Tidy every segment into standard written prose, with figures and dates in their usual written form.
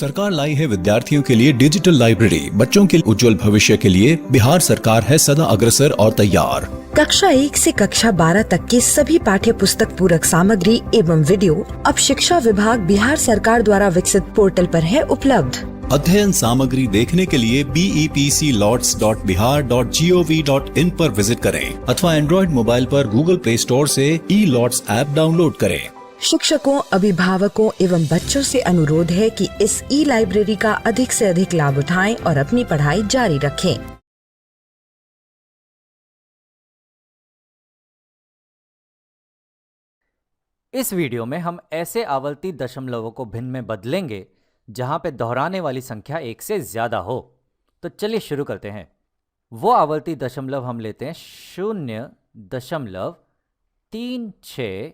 सरकार लाई है विद्यार्थियों के लिए डिजिटल लाइब्रेरी। बच्चों के उज्जवल भविष्य के लिए बिहार सरकार है सदा अग्रसर और तैयार। कक्षा 1 से कक्षा 12 तक की सभी पाठ्य पुस्तक पूरक सामग्री एवं वीडियो अब शिक्षा विभाग बिहार सरकार द्वारा विकसित पोर्टल पर है उपलब्ध। अध्ययन सामग्री देखने के लिए BEPCLOTS.bihar.gov.in पर विजिट करें अथवा एंड्रॉइड मोबाइल पर गूगल प्ले स्टोर से E-LOTS ऐप डाउनलोड करें। शिक्षकों, अभिभावकों एवं बच्चों से अनुरोध है कि इस लाइब्रेरी का अधिक से अधिक लाभ उठाएं और अपनी पढ़ाई जारी रखें। इस वीडियो में हम ऐसे आवर्ती दशमलवों को भिन्न में बदलेंगे जहां पे दोहराने वाली संख्या 1 से ज्यादा हो। तो चलिए शुरू करते हैं। वो आवर्ती दशमलव हम लेते हैं 0.36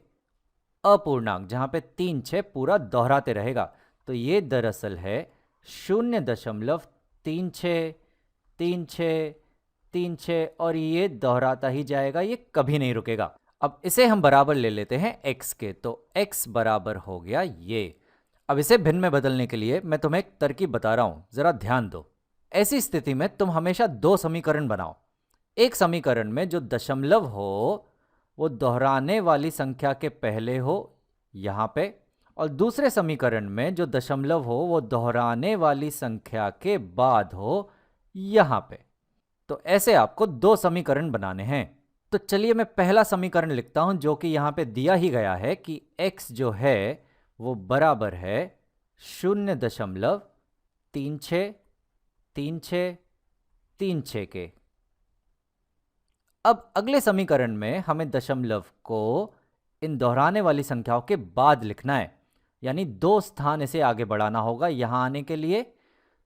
अपूर्णांक, जहां पे 3 6 पूरा दोहराते रहेगा। तो ये दरअसल है 0.36 और ये दोहराता ही जाएगा, ये कभी नहीं रुकेगा। अब इसे हम बराबर ले लेते हैं x के, तो x बराबर हो गया ये। अब इसे भिन्न में बदलने के लिए मैं तुम्हें एक तरकीब बता रहा हूं, जरा ध्यान दो। ऐसी स्थिति में तुम हमेशा 2 समीकरण बनाओ। एक समीकरण में जो दशमलव हो वो दोहराने वाली संख्या के पहले हो यहां पे, और दूसरे समीकरण में जो दशमलव हो वो दोहराने वाली संख्या के बाद हो यहां पे। तो ऐसे आपको 2 समीकरण बनाने हैं। तो चलिए मैं पहला समीकरण लिखता हूं, जो कि यहां पे दिया ही गया है कि x जो है वो बराबर है 0.363636 के। अब अगले समीकरण में हमें दशमलव को इन दोहराने वाली संख्याओं के बाद लिखना है, यानी 2 स्थान इसे आगे बढ़ाना होगा यहां आने के लिए।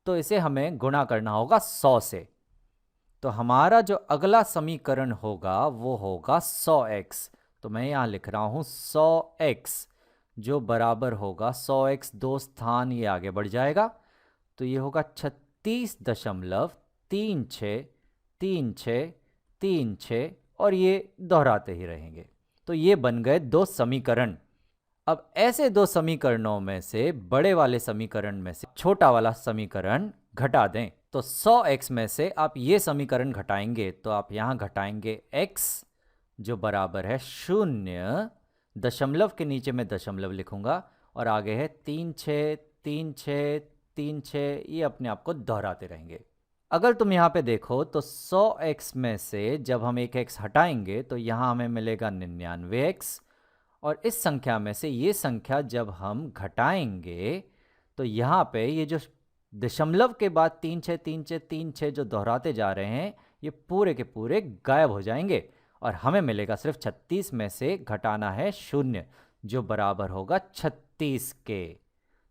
तो इसे हमें गुणा करना होगा 100 से। तो हमारा जो अगला समीकरण होगा वो होगा 100x। तो मैं यहां लिख रहा हूं 100x, जो बराबर होगा 100x 2 स्थान ये आगे बढ़ जाएगा, तो ये होगा 36.363636 और ये दोहराते ही रहेंगे। तो ये बन गए 2 समीकरण। अब ऐसे 2 समीकरणों में से बड़े वाले समीकरण में से छोटा वाला समीकरण घटा दें। तो 100x में से आप ये समीकरण घटाएंगे, तो आप यहां घटाएंगे x, जो बराबर है 0, दशमलव के नीचे मैं दशमलव लिखूंगा, और आगे है 363636, ये अपने आप को दोहराते रहेंगे। अगर तुम यहाँ पे देखो तो 100x में से जब हम एक x हटाएंगे तो यहाँ हमें मिलेगा 99x, और इस संख्या में से ये संख्या जब हम घटाएंगे तो यहाँ पे ये जो दशमलव के बाद 363636 जो दोहराते जा रहे हैं ये पूरे के पूरे गायब हो जाएंगे, और हमें मिलेगा सिर्फ 36 में से घटाना है 0, जो बराबर होगा 36 के।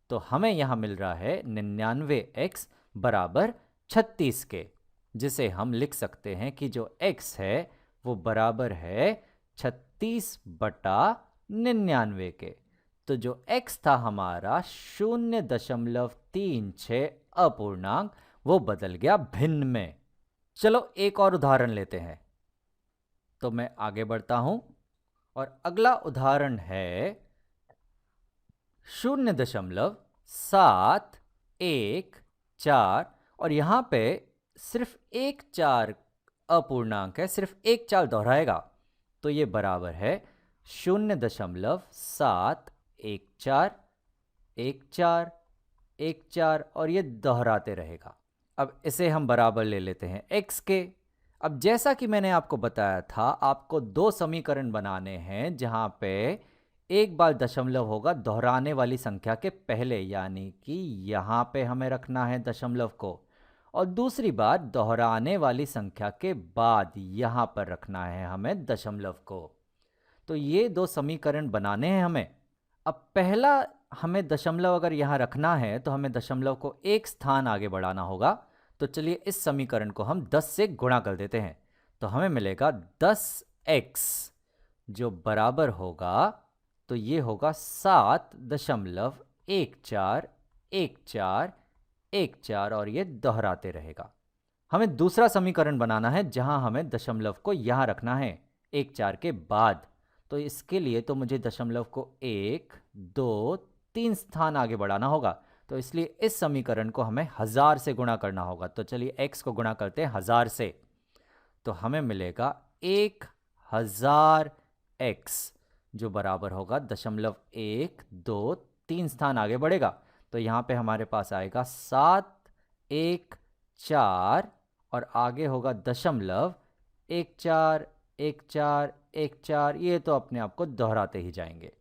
तो हमें यहाँ मिल रहा है 99x बराबर 36 के, जिसे हम लिख सकते हैं कि जो x है वो बराबर है 36/99 के। तो जो x था हमारा 0.36 अपूर्णांक, वो बदल गया भिन्न में। चलो एक और उदाहरण लेते हैं। तो मैं आगे बढ़ता हूं, और अगला उदाहरण है 0.714, और यहां पे सिर्फ एक 4 अपूर्णांक है, सिर्फ एक 4 दोहराएगा। तो ये बराबर है 0.7141414, और ये दोहराते रहेगा। अब इसे हम बराबर ले लेते हैं x के। अब जैसा कि मैंने आपको बताया था, आपको 2 समीकरण बनाने हैं जहां पे एक बार दशमलव होगा दोहराने वाली संख्या के पहले, यानी कि यहां पे हमें रखना है दशमलव को, और दूसरी बार दोहराने वाली संख्या के बाद यहां पर रखना है हमें दशमलव को। तो ये 2 समीकरण बनाने हैं हमें। अब पहला हमें दशमलव अगर यहां रखना है तो हमें दशमलव को एक स्थान आगे बढ़ाना होगा। तो चलिए इस समीकरण को हम 10 से गुणा कर देते हैं। तो हमें मिलेगा 10x, जो बराबर होगा, तो ये होगा 7.141414, और ये दोहराते रहेगा। हमें दूसरा समीकरण बनाना है जहां हमें दशमलव को यहां रखना है 1 4 के बाद। तो इसके लिए तो मुझे दशमलव को 1 2 3 स्थान आगे बढ़ाना होगा। तो इसलिए इस समीकरण को हमें 1000 से गुणा करना होगा। तो चलिए x को गुणा करते हैं 1000 से, तो हमें मिलेगा 1000x जो बराबर होगा 0.123 3 स्थान आगे बढ़ेगा। तो यहाँ पे हमारे पास आएगा 714 और आगे होगा 0.141414, ये तो अपने आप को दोहराते ही जाएंगे।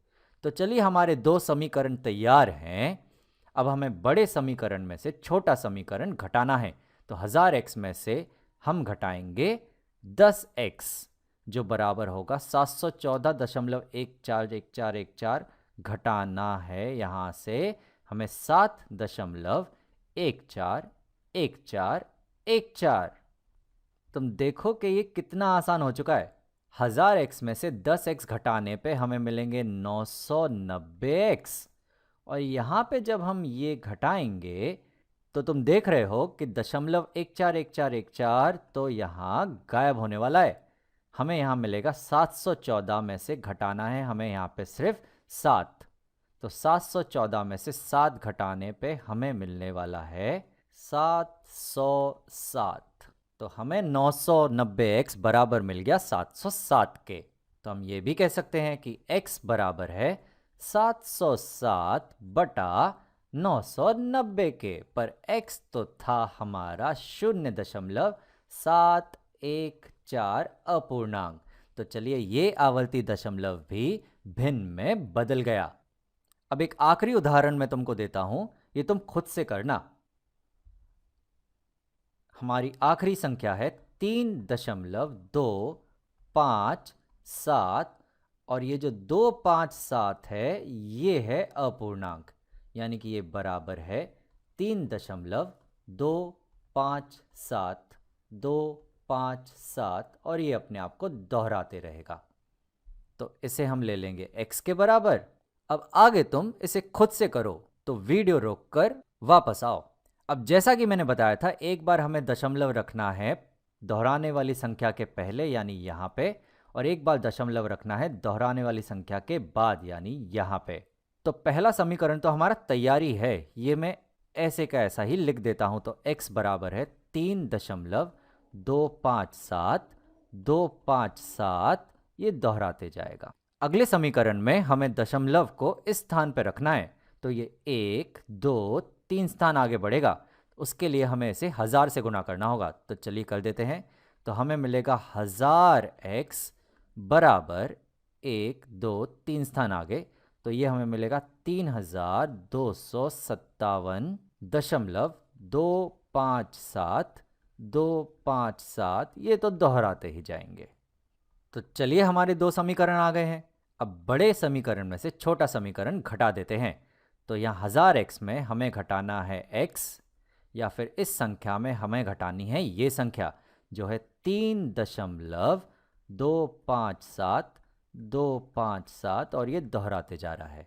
तो चलिए हमारे दो समीकरण तैयार हैं। अब हमें बड़े समीकरण में से छोटा समीकरण घटाना है। तो 1000x में से हम घटाएंगे 10x जो बराबर होगा 714.141414 घटाना है यहाँ से हमें 7.141414। तुम देखो कि ये कितना आसान हो चुका है। 1000x में से 10x घटाने पे हमें मिलेंगे 990x, और यहाँ पे जब हम ये घटाएंगे तो तुम देख रहे हो कि 0.141414 तो यहाँ गायब होने वाला है। हमें यहाँ मिलेगा 714 में से घटाना है हमें यहाँ पे सिर्फ 7, तो 714 में से 7 घटाने पे हमें मिलने वाला है 707। तो हमें 990x बराबर मिल गया 707 के। तो हम ये भी कह सकते हैं कि x बराबर है 707 बटा 990 के, पर x तो था हमारा 0.714 अपूर्णांक। तो चलिए ये आवर्ती दशमलव भी भिन्न में बदल गया। अब एक आखिरी उदाहरण मैं तुमको देता हूं, ये तुम खुद से करना। हमारी आखिरी संख्या है 3.257 और ये जो 257 है ये है अपूर्णांक, यानी कि ये बराबर है 3.257 और ये अपने आप को दोहराते रहेगा। तो इसे हम ले लेंगे x के बराबर। अब आगे तुम इसे खुद से करो, तो वीडियो रोककर वापस आओ। अब जैसा कि मैंने बताया था, एक बार हमें दशमलव रखना है दोहराने वाली संख्या के पहले यानी यहाँ पे, और एक बार दशमलव रखना है दोहराने वाली संख्या के बाद यानी यहाँ पे। तो पहला समीकरण तो हमारा तैयारी है, ये मैं ऐसे का ऐसा ही लिख देता हूं। तो x बराबर है 3.257 ये दोहराते जाएगा। अगले समीकरण में हमें दशमलव को इस स्थान पर रखना है, तो ये 1 2 3 स्थान आगे बढ़ेगा। उसके लिए हमें इसे 1000 से गुणा करना होगा। तो चलिए कर देते हैं। तो हमें मिलेगा 1000x बराबर 1 2 3 स्थान आगे, तो ये हमें मिलेगा 3257.257 ये तो दोहराते ही जाएंगे। तो चलिए हमारे दो समीकरण आ गए हैं। अब बड़े समीकरण में से छोटा समीकरण घटा देते हैं। तो यहाँ 1000x में हमें घटाना है x, या फिर इस संख्या में हमें घटानी है ये संख्या जो है 3.257 और ये दोहराते जा रहा है।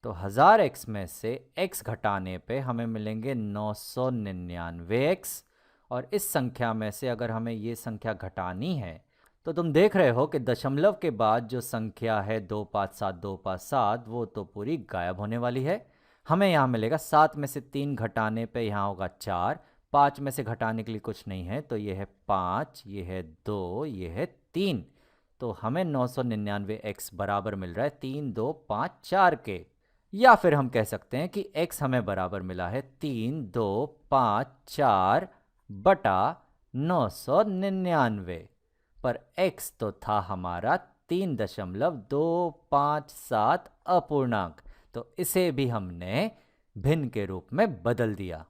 तो 1000x में से x घटाने पे हमें मिलेंगे 999x, और इस संख्या में से अगर हमें ये संख्या घटानी है तो तुम देख रहे हो कि दशमलव के बाद जो संख्या है 257 वो तो पूरी गायब होने वाली है। हमें यहाँ मिलेगा 7 में से 3 घटाने पे यहाँ होगा 4, 5 में से घटाने के लिए कुछ नहीं है, तो ये है 5, ये है 2, ये है 3। तो हमें 999x बराबर मिल रहा है 3254 के। या फिर हम कह सकते हैं कि x हमें बराबर मिला है 3254 बटा 999, पर x तो था हमारा 3.257 अपूर्णांक। तो इसे भी हमने भिन्न के रूप में बदल दिया।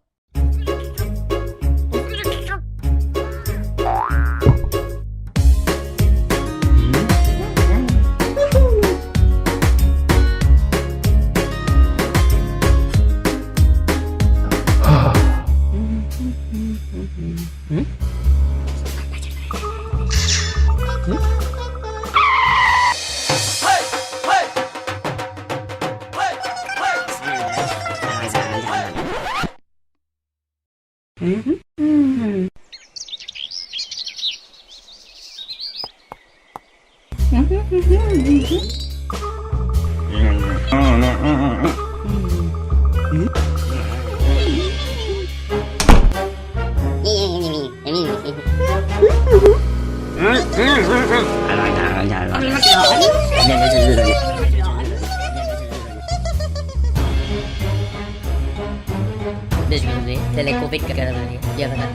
Mm-hmm. Bismillah, tele Covid kagak ada dia. Dia kata,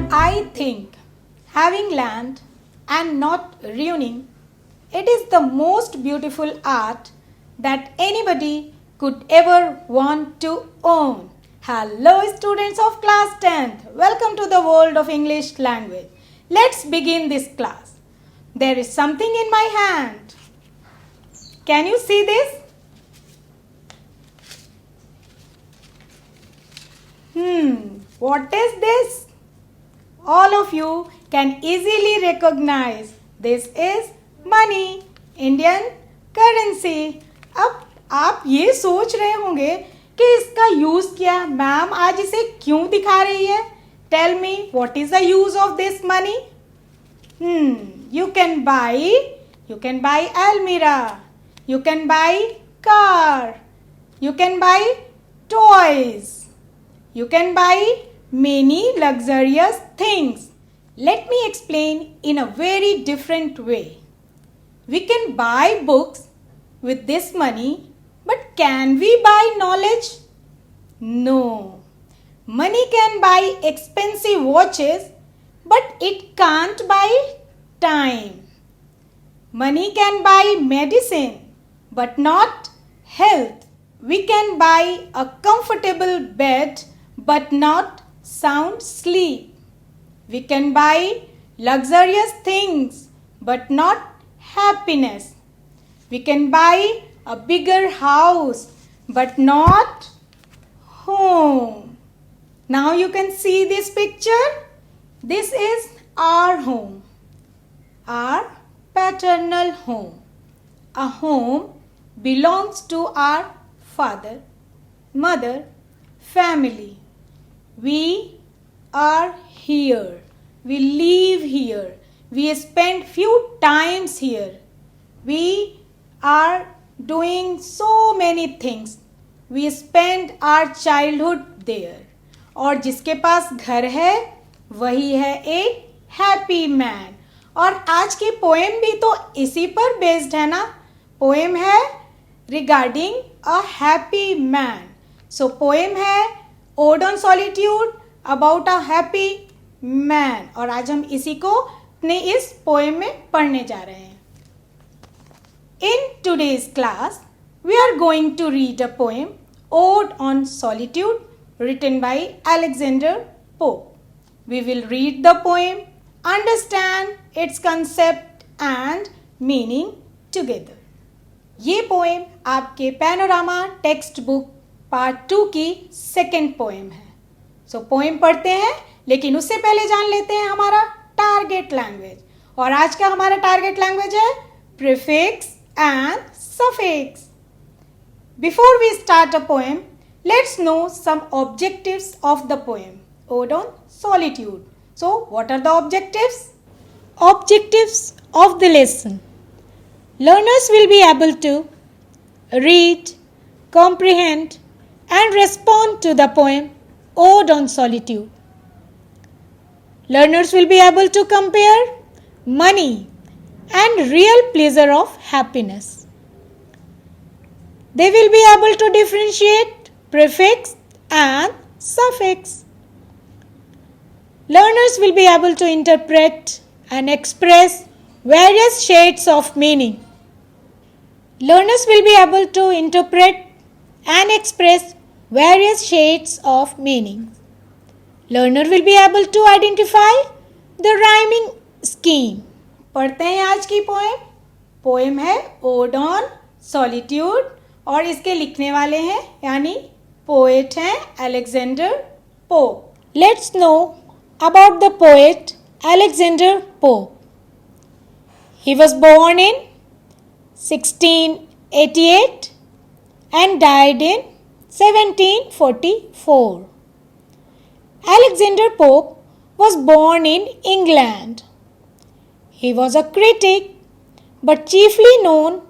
I think having land and not ruining it is the most beautiful art that anybody could ever want to own. Hello students of class 10th, welcome to the world of English language. Let's begin this class. There is something in my hand. Can you see this? What is this? All of you can easily recognize this is money, Indian currency. अब आप ये सोच रहे होंगे कि इसका use क्या, ma'am आज इसे क्यों दिखा रही है? Tell me what is the use of this money? You can buy almirah, you can buy car, you can buy toys, you can buy many luxurious things. Let me explain in a very different way. We can buy books with this money, but can we buy knowledge? No. Money can buy expensive watches, but it can't buy time. Money can buy medicine, but not health. We can buy a comfortable bed, but not sound sleep. We can buy luxurious things, but not happiness. We can buy a bigger house, but not home. Now you can see this picture. This is our home, our paternal home. A home belongs to our father, mother, family. We are here. We live here. We spend few times here. We are doing so many things. We spend our childhood there. और जिसके पास घर है वही है एक happy man. और आज की पोएम भी तो इसी पर बेस्ड है ना. पोएम है regarding a happy man. So poem है ode on solitude about a happy man. और आज हम इसी को अपने इस पोएम में पढ़ने जा रहे हैं. In today's class we are going to read a poem ode on solitude written by Alexander Pope. We will read the poem, understand its concept and meaning together. ये पोएम आपके पैनोरामा टेक्स्ट बुक पार्ट 2 की second poem है. सो poem पढ़ते हैं, लेकिन उससे पहले जान लेते हैं हमारा टारगेट लैंग्वेज. और आज का हमारा टारगेट लैंग्वेज है prefix and suffix. Before we start a poem, let's know some objectives of the poem Ode on Solitude. So what are the objectives? Objectives of the lesson. Learners will be able to read, comprehend, and respond to the poem Ode on Solitude. Learners will be able to compare money and real pleasure of happiness. They will be able to differentiate prefix and suffix. Learners will be able to interpret and express various shades of meaning. Learners will be able to interpret and express various shades of meaning. Learner will be able to identify the rhyming scheme. पढ़ते हैं आज की poem. Poem है ode on solitude और इसके लिखने वाले हैं यानी पोएट हैं Alexander pope. Let's know about the poet Alexander pope. He was born in 1688 and died in 1744. Alexander Pope was born in England. He was a critic but chiefly known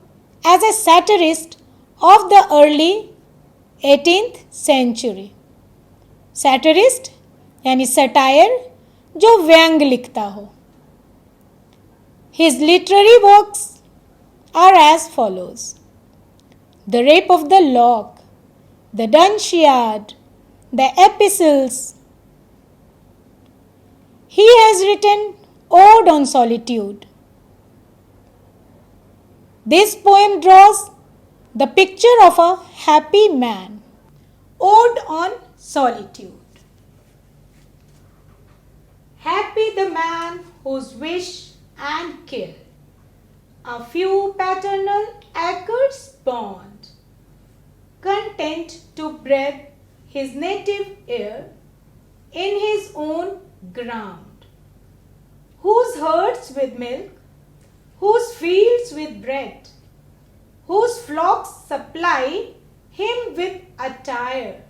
as a satirist of the early 18th century. Satirist यानी satire जो व्यंग लिखता हो. His literary works are as follows: The Rape of the Lock, The Dunciad, The Epistles. He has written Ode on Solitude. This poem draws the picture of a happy man. Ode on Solitude. Happy the man whose wish and care a few paternal acres bond, content to breathe his native air in his own ground, whose herds with milk, whose fields with bread, whose flocks supply him with attire,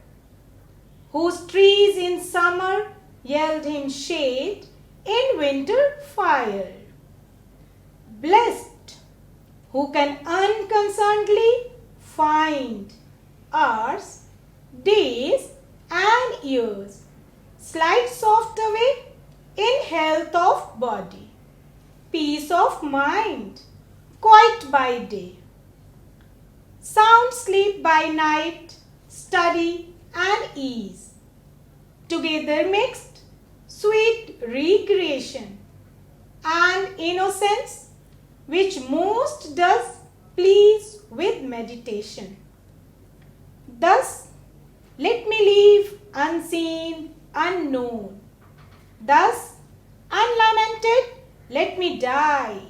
whose trees in summer yield him shade, in winter fire. Blessed who can unconcernedly find hours, days and years slide soft away in health of body, peace of mind, quiet by day, sound sleep by night, study and ease, together mixed sweet recreation and innocence, which most does please with meditation. Thus, let me leave unseen, unknown. Thus, unlamented, let me die.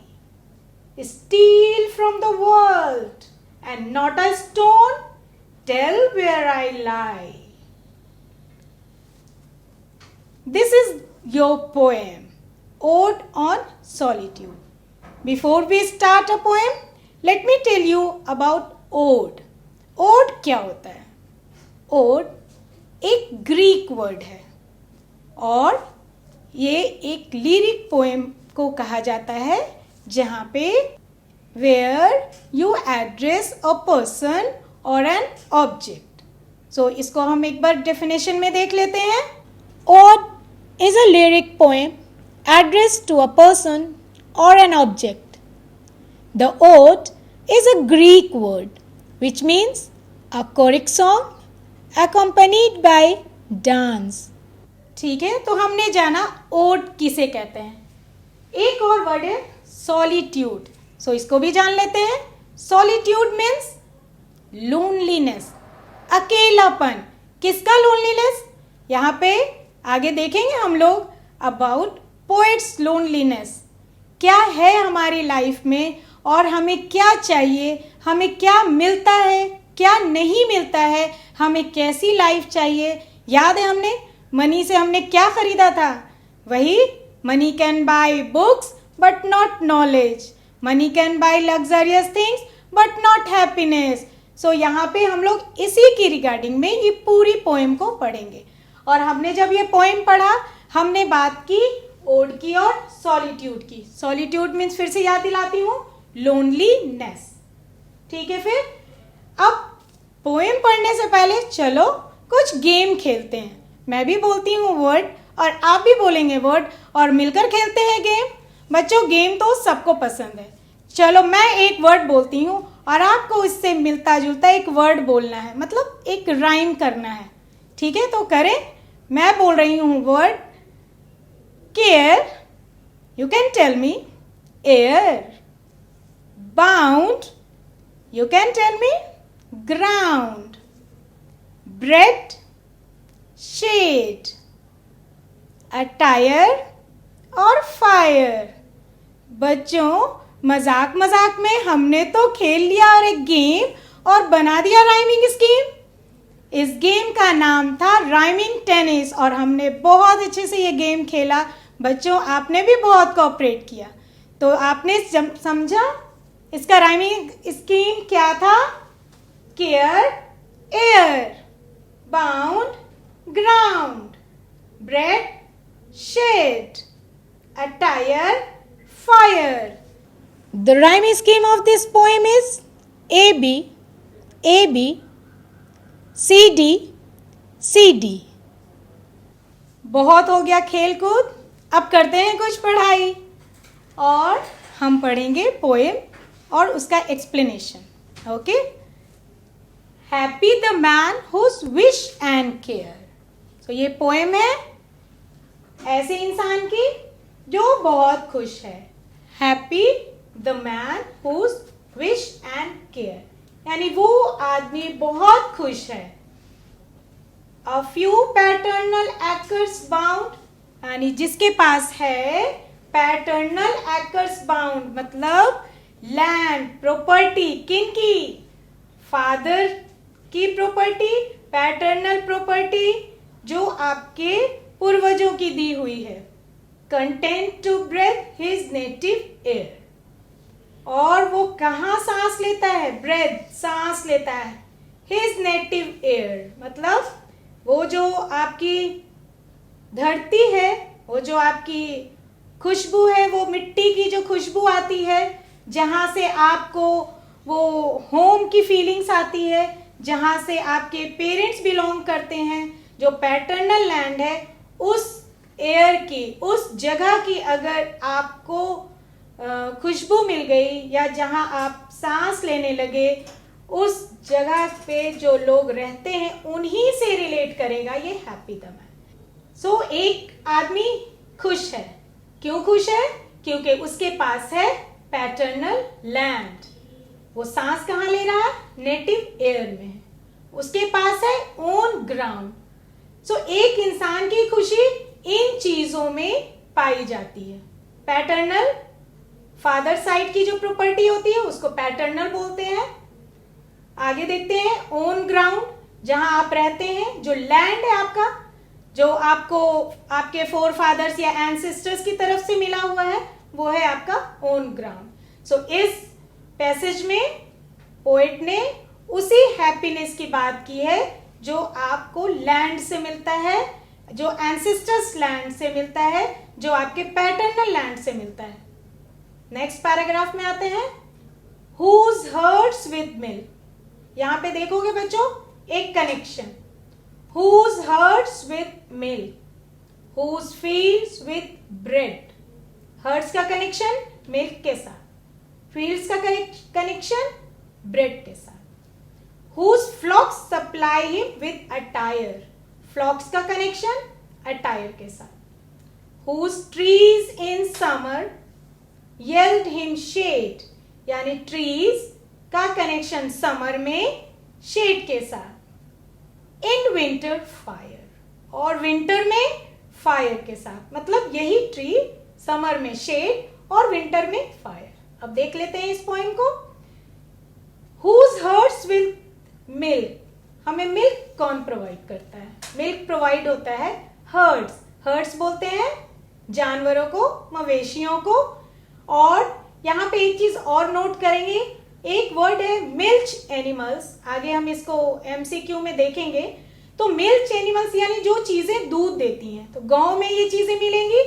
Steal from the world, and not a stone tell where I lie. This is your poem, Ode on Solitude. Before we start a poem, let me tell you about ode. Ode क्या होता है? Ode एक Greek word है और ये एक lyric poem को कहा जाता है जहाँ पे where you address a person or an object. So इसको हम एक बार definition में देख लेते हैं. Ode is a lyric poem addressed to a person or an object. The ode is a Greek word which means a choric song accompanied by dance. ठीक है, तो हमने जाना ओड किसे कहते हैं. एक और वर्ड है सॉलिट्यूड. सो इसको भी जान लेते हैं. सॉलिट्यूड मीन्स लोनलीनेस, अकेलापन. किसका लोनलीनेस? यहाँ पे आगे देखेंगे हम लोग अबाउट पोएट्स लोनलीनेस. क्या है हमारी लाइफ में और हमें क्या चाहिए, हमें क्या मिलता है, क्या नहीं मिलता है, हमें कैसी लाइफ चाहिए. याद है हमने मनी से हमने क्या खरीदा था? वही money can buy books but not knowledge. Money can buy luxurious things but not happiness. So यहाँ पे हम लोग इसी की रिगार्डिंग में ये पूरी पोएम को पढ़ेंगे. और हमने जब ये पोएम पढ़ा हमने बात की ओड की और सॉलिट्यूड की। सॉलिट्यूड मीन्स फिर से याद दिलाती हूँ, लोनलीनेस। ठीक है, फिर अब पोएम पढ़ने से पहले चलो कुछ गेम खेलते हैं। मैं भी बोलती हूँ वर्ड और आप भी बोलेंगे वर्ड और मिलकर खेलते हैं गेम। बच्चों गेम तो सबको पसंद है। चलो मैं एक वर्ड बोलती हूँ और आपको इससे मिलता जुलता एक वर्ड बोलना है, मतलब एक राइम करना है। ठीक है, तो करें। मैं बोल रही हूँ word care, you can tell me air. Bound, you can tell me ground. Bread, shed. Attire और फायर। बच्चों मजाक मजाक में हमने तो खेल लिया और एक गेम और बना दिया राइमिंग स्कीम। इस गेम का नाम था राइमिंग टेनिस और हमने बहुत अच्छे से ये गेम खेला। बच्चों आपने भी बहुत कोऑपरेट किया, तो आपने समझा इसका राइमिंग स्कीम क्या था? Care, air. Bound, ground. Bread, shed. Attire, fire. The rhyming scheme of this poem is AB, AB, CD, CD. बहुत हो गया खेल कूद, अब करते हैं कुछ पढ़ाई और हम पढ़ेंगे पोएम और उसका explanation. Okay, happy the man whose wish and care. तो ये पोएम है ऐसे इंसान की जो बहुत खुश है। Happy the man whose wish and care, यानी वो आदमी बहुत खुश है। A few paternal acres bound, यानी जिसके पास है पैटर्नल एक्कर्स बाउंड, मतलब लैंड प्रॉपर्टी। किनकी? फादर की प्रॉपर्टी, पैटर्नल प्रॉपर्टी जो आपके पूर्वजों की दी हुई है। Content to breathe his native air, और वो कहाँ सांस लेता है? ब्रेथ, सांस लेता है। हिज नेटिव एयर मतलब वो जो आपकी धरती है, वो जो आपकी खुशबू है, वो मिट्टी की जो खुशबू आती है, जहाँ से आपको वो होम की फीलिंग्स आती है, जहाँ से आपके पेरेंट्स बिलोंग करते हैं, जो पैटर्नल लैंड है, उस एयर की, उस जगह की अगर आपको खुशबू मिल गई या जहां आप सांस लेने लगे, उस जगह पे जो लोग रहते हैं उन्हीं से रिलेट करेगा ये हैप्पी द मैन। सो एक आदमी खुश है। क्यों खुश है? क्योंकि उसके पास है पैटर्नल लैंड। वो सांस कहाँ ले रहा है? नेटिव एयर में। उसके पास है ओन ग्राउंड। सो एक इंसान की खुशी इन चीजों में पाई जाती है। पैटर्नल, फादर साइड की जो प्रॉपर्टी होती है उसको पैटर्नल बोलते हैं। आगे देखते हैं ओन ग्राउंड, जहां आप रहते हैं, जो लैंड है आपका, जो आपको आपके फोर फादर्स या एंसेस्टर्स की तरफ से मिला हुआ है, वो है आपका ओन ग्राउंड। सो इस पैसेज में पोएट ने उसी हैप्पीनेस की बात की है जो आपको लैंड से मिलता है, जो एंसेस्टर्स लैंड से मिलता है, जो आपके पैटर्नल लैंड से मिलता है। नेक्स्ट पैराग्राफ में आते हैं। Whose hurts with milk, यहां पे देखोगे बच्चों एक connection. Whose hurts with milk, whose feels with bread। Herds का कनेक्शन मिल्क के साथ, फील्ड्स का कनेक्शन ब्रेड के साथ। Whose flocks supply him with attire, फ्लॉक्स का कनेक्शन अटायर के साथ। Whose trees in summer yelled him shade, यानी ट्रीज का कनेक्शन समर में शेड के साथ। इन विंटर फायर, और विंटर में फायर के साथ, मतलब यही ट्री समर में शेड और विंटर में फायर। अब देख लेते हैं इस पॉइंट को। Whose hurts with milk, हमें मिल्क कौन प्रोवाइड करता है? मिल्क प्रोवाइड होता है हर्ड्स। हर्ड्स बोलते हैं जानवरों को, मवेशियों को। और यहाँ पे एक चीज और नोट करेंगे, एक वर्ड है मिल्च एनिमल्स। आगे हम इसको एमसीक्यू में देखेंगे। तो मिल्च एनिमल्स यानी जो चीजें दूध देती हैं, तो गांव में ये चीजें मिलेंगी,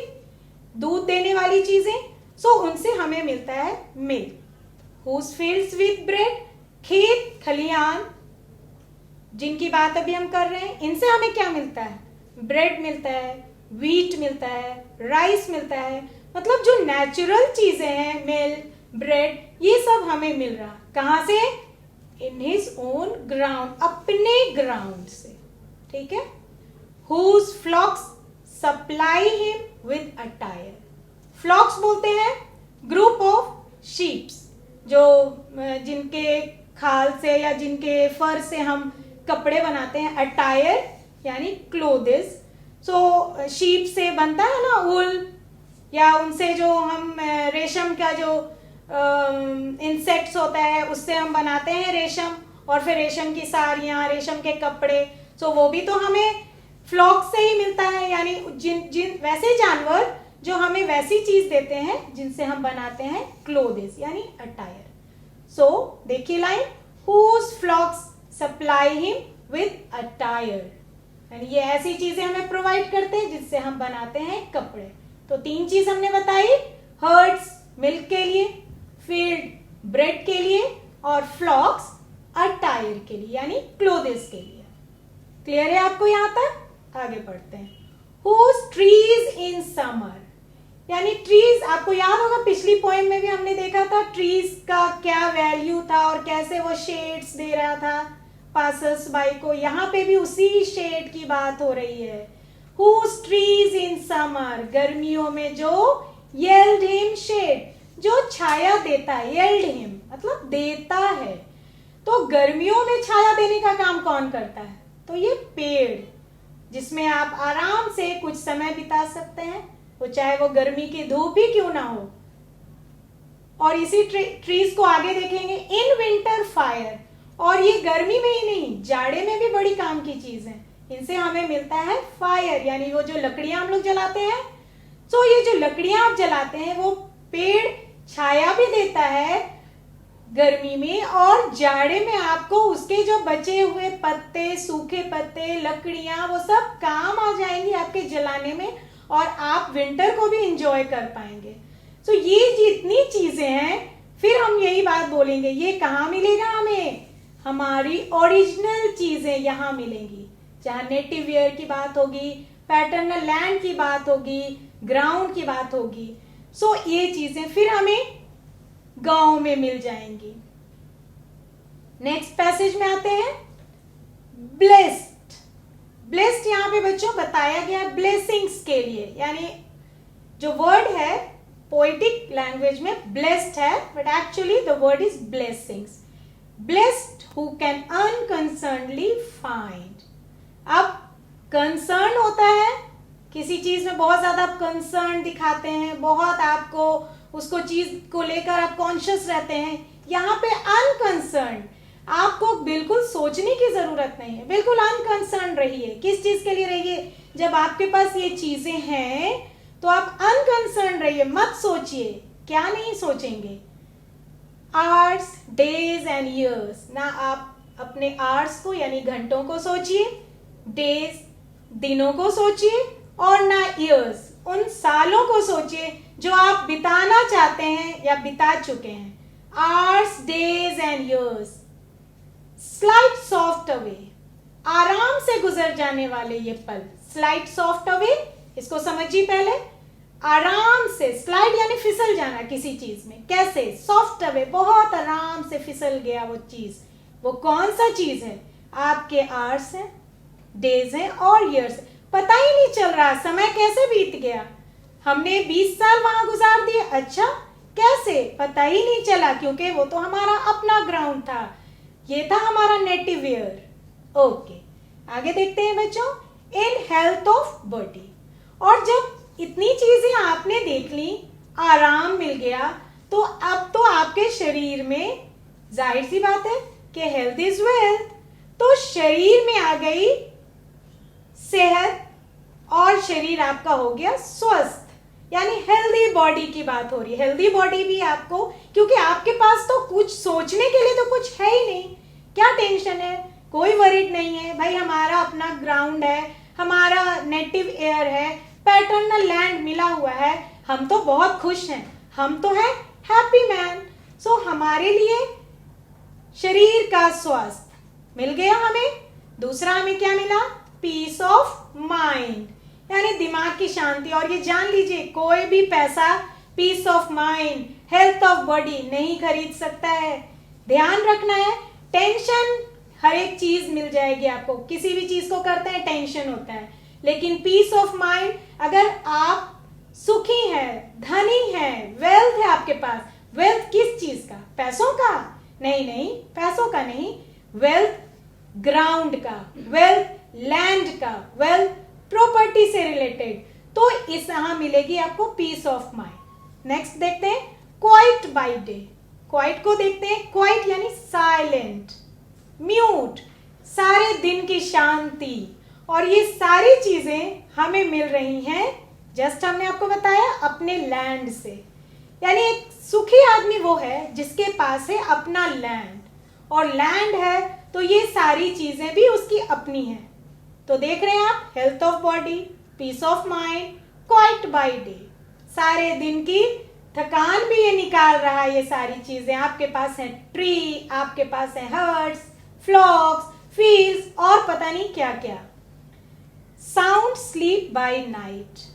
दूध देने वाली चीजें, सो उनसे हमें मिलता है milk. Whose fields with bread, खेत खलियान जिनकी बात अभी हम कर रहे हैं, इनसे हमें क्या मिलता है? ब्रेड मिलता है, व्हीट मिलता है, राइस मिलता है। मतलब जो नेचुरल चीजें हैं, मिल्क, ब्रेड, ये सब हमें मिल रहा। कहां से? इन हिज ओन ग्राउंड, अपने ग्राउंड से। ठीक है। Whose flocks supply him with attire. Flocks बोलते हैं ग्रुप ऑफ शीप्स, जो जिनके खाल से या जिनके फर से हम कपड़े बनाते हैं। अटायर यानी क्लोथ्स। सो शीप से बनता है ना वूल, या उनसे जो हम रेशम का जो इंसेक्ट्स होता है उससे हम बनाते हैं रेशम, और फिर रेशम की साड़ियाँ, रेशम के कपड़े। सो वो भी तो हमें फ्लॉक से ही मिलता है, यानी जिन वैसे जानवर जो हमें वैसी चीज देते हैं जिनसे हम बनाते हैं क्लोथ्स यानी अटायर। सो देखिए line, whose flocks supply him with attire, यानी ये ऐसी चीजें हमें प्रोवाइड करते हैं जिससे हम बनाते हैं कपड़े। तो 3 चीज हमने बताई, हर्ड्स मिल्क के लिए, फील्ड ब्रेड के लिए, और फ्लॉक्स अटायर के लिए यानी क्लोथ्स के लिए। क्लियर है आपको यहां तक? आगे बढ़ते हैं। हुज ट्रीज इन समर, यानी ट्रीज, आपको याद होगा पिछली पोएम में भी हमने देखा था ट्रीज का क्या वैल्यू था और कैसे वो शेड्स दे रहा था पासर्स बाई को। यहाँ पे भी उसी शेड की बात हो रही है। Whose trees in summer, गर्मियों में जो yelled him shade, जो छाया देता है। yelled him मतलब देता है। तो गर्मियों में छाया देने का काम कौन करता है? तो ये पेड़, जिसमें आप आराम से कुछ समय बिता सकते हैं, वो चाहे वो गर्मी की धूप ही क्यों ना हो। और इसी ट्रीज को आगे देखेंगे, इन विंटर फायर, और ये गर्मी में ही नहीं, जाड़े में भी बड़ी काम की चीज है। इनसे हमें मिलता है फायर, यानी वो जो लकड़ियां हम लोग जलाते हैं। तो ये जो लकड़ियां आप जलाते हैं, वो पेड़ छाया भी देता है गर्मी में, और जाड़े में आपको उसके जो बचे हुए पत्ते, सूखे पत्ते, लकड़ियां, वो सब काम आ जाएंगी आपके जलाने में, और आप विंटर को भी इंजॉय कर पाएंगे। तो ये जितनी चीजें हैं, फिर हम यही बात बोलेंगे, ये कहाँ मिलेगा हमें? हमारी ओरिजिनल चीजें यहाँ मिलेंगी, जहाँ नेटिव वेयर की बात होगी, पैटर्नल लैंड की बात होगी, ग्राउंड की बात होगी। सो ये चीजें फिर हमें गांव में मिल जाएंगी। नेक्स्ट पैसेज में आते हैं, ब्लेस्ड। ब्लेस्ड यहाँ पे बच्चों बताया गया ब्लेसिंग्स के लिए, यानी जो वर्ड है पोएटिक लैंग्वेज में ब्लेस्ड है, but actually the word is blessings. Blessed who can unconcernedly find. अब कंसर्न होता है किसी चीज में, बहुत ज्यादा आप कंसर्न दिखाते हैं, बहुत आपको उसको चीज को लेकर आप कॉन्शियस रहते हैं। यहाँ पे अनकंसर्न, आपको बिल्कुल सोचने की जरूरत नहीं है, बिल्कुल अनकंसर्न रहिए। किस चीज के लिए रहिए? जब आपके पास ये चीजें हैं तो आप अनकंसर्न रहिए, मत सोचिए। क्या नहीं सोचेंगे? Hours, days and years. ना आप अपने आवर्स को यानी घंटों को सोचिए, डेज दिनों को सोचिए, और ना ईयर्स उन सालों को सोचिए जो आप बिताना चाहते हैं या बिता चुके हैं। Hours, days and years. Slide soft away, आराम से गुजर जाने वाले ये पल। स्लाइड सॉफ्ट अवे, इसको समझिए पहले। आराम से, स्लाइड यानी फिसल जाना किसी चीज में। कैसे? सॉफ्ट अवे, बहुत आराम से फिसल गया वो चीज। वो कौन सा चीज है? आपके आवर्स हैं, डेज हैं और ईयर्स। पता ही नहीं चल रहा समय कैसे बीत गया। हमने 20 साल वहां गुजार दिए। अच्छा, कैसे? पता ही नहीं चला, क्योंकि वो तो हमारा अपना ग्राउंड था, ये था हमारा नेटिव वेयर। ओके, आगे देखते हैं बच्चों, इन हेल्थ ऑफ बॉडी। और जब इतनी चीजें आपने देख ली, आराम मिल गया, तो अब तो आपके शरीर में जाहिर सी बात है कि हेल्थ इज वेल्थ। तो शरीर में आ गई सेहत, और शरीर आपका हो गया स्वस्थ, यानी हेल्दी बॉडी की बात हो रही है। हेल्दी बॉडी भी आपको, क्योंकि आपके पास तो कुछ सोचने के लिए तो कुछ है ही नहीं। क्या टेंशन है? कोई वरीड नहीं है भाई, हमारा अपना ग्राउंड है, हमारा नेटिव एयर है, पैटर्नल लैंड मिला हुआ है, हम तो बहुत खुश हैं, हम तो हैं हैप्पी मैन। सो हमारे लिए शरीर का स्वास्थ्य मिल गया हमें। दूसरा हमें क्या मिला? पीस ऑफ माइंड, यानी दिमाग की शांति। और ये जान लीजिए, कोई भी पैसा peace of mind, health of body नहीं खरीद सकता है। ध्यान रखना है, टेंशन हर एक चीज मिल जाएगी आपको, किसी भी चीज को करते हैं टेंशन होता है, लेकिन पीस ऑफ माइंड, अगर आप सुखी हैं, धनी हैं, वेल्थ है आपके पास। वेल्थ किस चीज का? पैसों का? नहीं, पैसों का नहीं, वेल्थ ग्राउंड का, वेल्थ लैंड का, वेल्थ प्रॉपर्टी से रिलेटेड, तो इस यहां मिलेगी आपको पीस ऑफ माइंड। नेक्स्ट देखते हैं क्वाइट बाय डे। क्वाइट को देखते हैं। क्वाइट यानी साइलेंट, म्यूट, सारे दिन की शांति। और ये सारी चीजें हमें मिल रही हैं, जस्ट हमने आपको बताया, अपने लैंड से। यानी एक सुखी आदमी वो है जिसके पास है अपना लैंड, और लैंड है तो ये सारी चीजें भी उसकी अपनी हैं। तो देख रहे हैं आप, health of body, peace of mind, quiet by day, सारे दिन की थकान भी ये निकाल रहा है। ये सारी चीजें आपके पास है, ट्री, आपके पास है हर्ट्स, फ्लॉक्स, फील्ड्स और पता नहीं क्या क्या। Sound sleep by night.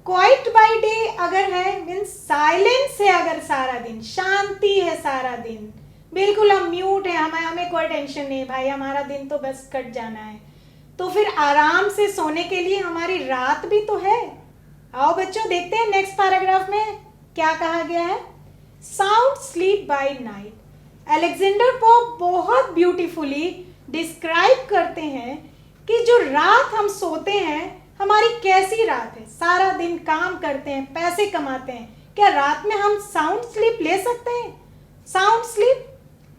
Quite by day अगर है मीन्स साइलेंस है, अगर सारा दिन शांति है, सारा दिन बिल्कुल हम म्यूट है, हमें कोई टेंशन नहीं भाई, हमारा दिन तो बस कट जाना है, तो फिर आराम से सोने के लिए हमारी रात भी तो है। आओ बच्चों देखते हैं नेक्स्ट पैराग्राफ में क्या कहा गया है। Sound sleep by night. Alexander pope बहुत ब्यूटीफुली डिस्क्राइब करते हैं कि जो रात हम सोते हैं, हमारी कैसी रात है। सारा दिन काम करते हैं, पैसे कमाते हैं, क्या रात में हम साउंड स्लीप ले सकते हैं? साउंड स्लीप,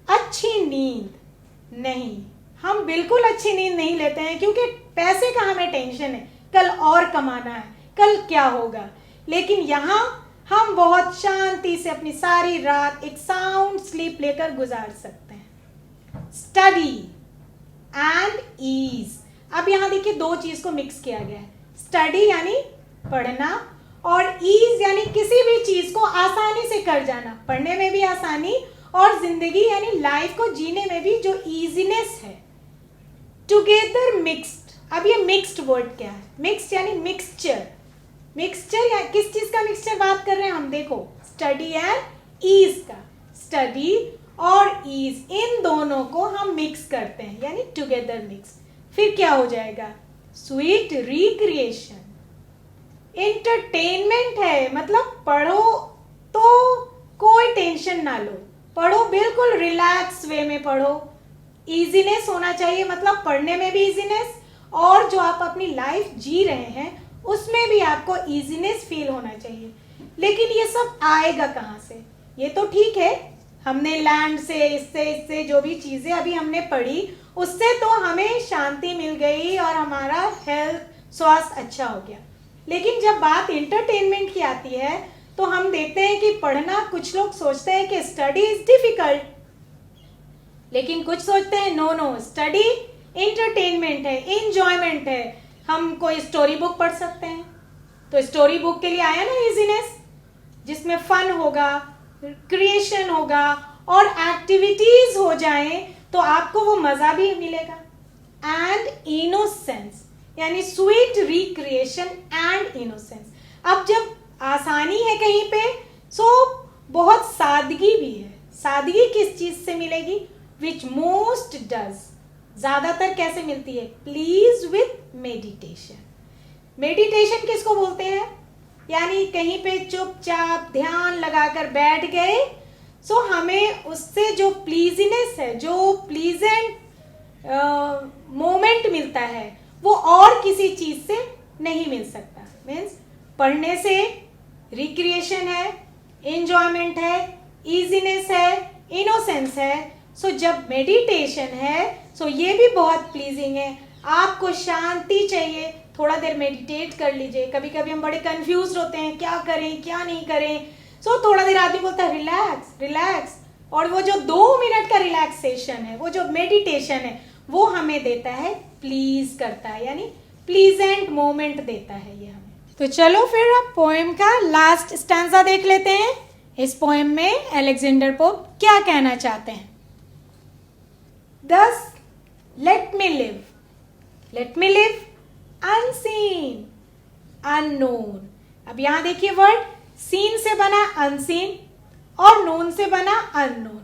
अच्छी नींद नहीं, हम बिल्कुल अच्छी नींद नहीं लेते हैं, क्योंकि पैसे का हमें टेंशन है, कल और कमाना है, कल क्या होगा। लेकिन यहाँ हम बहुत शांति से अपनी सारी रात एक साउंड स्लीप लेकर गुजार सकते हैं। Study and ease. अब यहाँ देखिए दो चीज को मिक्स किया गया है। स्टडी यानी पढ़ना, और ईज यानी किसी भी चीज को आसानी से कर जाना, पढ़ने में भी आसानी और जिंदगी यानी लाइफ को जीने में भी जो इजीनेस है। Together mixed. अब ये मिक्स्ड वर्ड क्या है? मिक्स्ड यानी मिक्सचर। मिक्सचर या किस चीज का मिक्सचर बात कर रहे हैं हम? देखो, स्टडी एंड ईज का। स्टडी और ईज, इन दोनों को हम मिक्स करते हैं, यानी टुगेदर मिक्स। फिर क्या हो जाएगा? Sweet recreation. एंटरटेनमेंट है, मतलब पढ़ो तो कोई टेंशन ना लो, पढ़ो बिल्कुल रिलैक्स वे में पढ़ो। इजीनेस होना चाहिए, मतलब पढ़ने में भी इजीनेस, और जो आप अपनी लाइफ जी रहे हैं उसमें भी आपको इजीनेस फील होना चाहिए। लेकिन ये सब आएगा कहाँ से? ये तो ठीक है, हमने लैंड से, इससे जो भी चीजें अभी हमने पढ़ी उससे तो हमें शांति मिल गई और हमारा हेल्थ, स्वास्थ्य अच्छा हो गया। लेकिन जब बात एंटरटेनमेंट की आती है तो हम देखते हैं कि पढ़ना, कुछ लोग सोचते हैं कि स्टडी इज डिफिकल्ट, लेकिन कुछ सोचते हैं नो, स्टडी एंटरटेनमेंट है, एंजॉयमेंट है। हम कोई स्टोरी बुक पढ़ सकते हैं, तो स्टोरी बुक के लिए आया ना इजीनेस, जिसमें फन होगा, क्रिएशन होगा और एक्टिविटीज हो जाएं तो आपको वो मजा भी मिलेगा। एंड इनोसेंस यानी स्वीट रिक्रिएशन एंड इनोसेंस। अब जब आसानी है कहीं पे, सो बहुत सादगी भी है। सादगी किस चीज से मिलेगी? विच मोस्ट डज, ज्यादातर कैसे मिलती है? Please with meditation. मेडिटेशन किसको बोलते हैं? यानी कहीं पे चुपचाप ध्यान लगाकर बैठ गए, सो हमें उससे जो प्लीजीनेस है, जो प्लीजेंट मोमेंट मिलता है, वो और किसी चीज से नहीं मिल सकता। मीन्स पढ़ने से रिक्रिएशन है, एंजॉयमेंट है, इजीनेस है, इनोसेंस है। सो जब मेडिटेशन है, सो ये भी बहुत प्लीजिंग है। आपको शांति चाहिए, थोड़ा देर मेडिटेट कर लीजिए। कभी कभी हम बड़े कंफ्यूज होते हैं, क्या करें क्या नहीं करें। सो थोड़ा देर आदमी बोलता है रिलैक्स रिलैक्स, और वो जो 2 मिनट का रिलैक्सेशन है, वो जो मेडिटेशन है, वो हमें देता है, प्लीज करता है, यानी प्लीजेंट मोमेंट देता है ये हमें। तो चलो फिर अब पोएम का लास्ट स्टैंजा देख लेते हैं। इस पोएम में अलेक्जेंडर पोप क्या कहना चाहते हैं। Thus, let me live unseen, unknown। अब यहां देखिए वर्ड सीन से बना अनसीन और नोन से बना अननोन।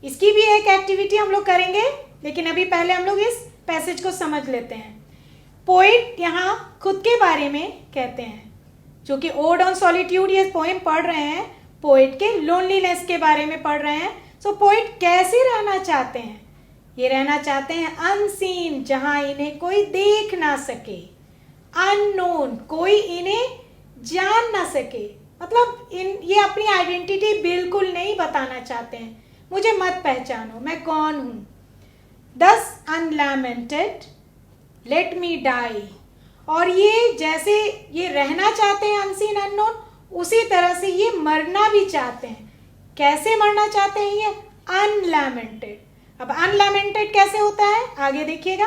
इसकी भी एक एक्टिविटी हम लोग करेंगे, लेकिन अभी पहले हम लोग इस पैसेज को समझ लेते हैं। पोइट यहाँ खुद के बारे में कहते हैं, जो कि ओड ऑन सॉलिट्यूड ये पोएम पढ़ रहे हैं, पोइट के लोनलीनेस के बारे में पढ़ रहे हैं। सो पोइट कैसे रहना चाहते हैं? ये रहना चाहते हैं अनसीन, जहां इन्हें कोई देख ना सके, अननोन, कोई इन्हें जान ना सके। मतलब ये अपनी आइडेंटिटी बिल्कुल नहीं बताना चाहते हैं, मुझे मत पहचानो, मैं कौन हूं। Thus unlamented, let me die। और ये जैसे ये रहना चाहते हैं अनसीन अननोन, उसी तरह से ये मरना भी चाहते हैं। कैसे मरना चाहते हैं ये? अनलैमेंटेड। अब अनलैमेंटेड कैसे होता है आगे देखिएगा।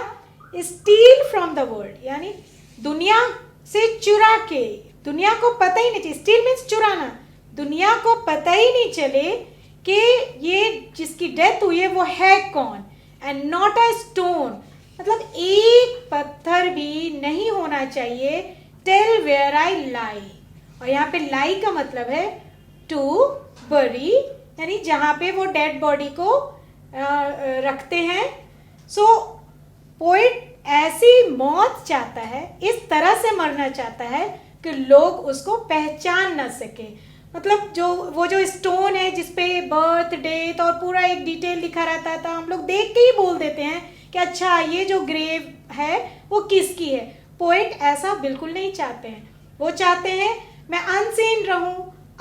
स्टील फ्रॉम द वर्ल्ड, यानी दुनिया से चुरा के, दुनिया को पता ही नहीं चले, स्टील मीन्स चुराना, दुनिया को पता ही नहीं चले कि ये जिसकी डेथ हुई है वो है कौन। एंड नॉट अ स्टोन, मतलब एक पत्थर भी नहीं होना चाहिए। टेल वेयर आई लाई, और यहाँ पे लाई का मतलब है टू बरी, यानी जहां पे वो डेड बॉडी को रखते हैं। सो पोइट ऐसी मौत चाहता है, इस तरह से मरना चाहता है कि लोग उसको पहचान ना सके। मतलब वो जो स्टोन है जिसपे बर्थ डेट और पूरा एक डिटेल लिखा रहता था, हम लोग देख के ही बोल देते हैं कि अच्छा ये जो ग्रेव है वो किसकी है। पोइट ऐसा बिल्कुल नहीं चाहते हैं। वो चाहते हैं मैं अनसीन रहूं,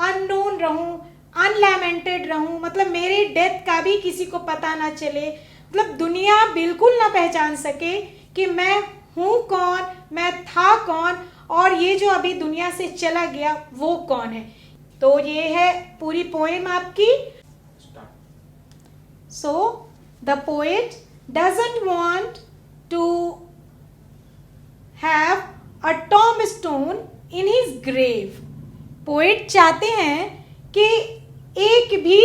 अननोन रहूं, अनलैमेंटेड रहूं, मतलब मेरे डेथ का भी किसी को पता ना चले, मतलब दुनिया बिल्कुल ना पहचान सके कि मैं हूं कौन, मैं था कौन, और ये जो अभी दुनिया से चला गया वो कौन है। तो ये है पूरी पोएम आपकी। So the poet doesn't want to have a tombstone in his grave. Poet चाहते हैं कि एक भी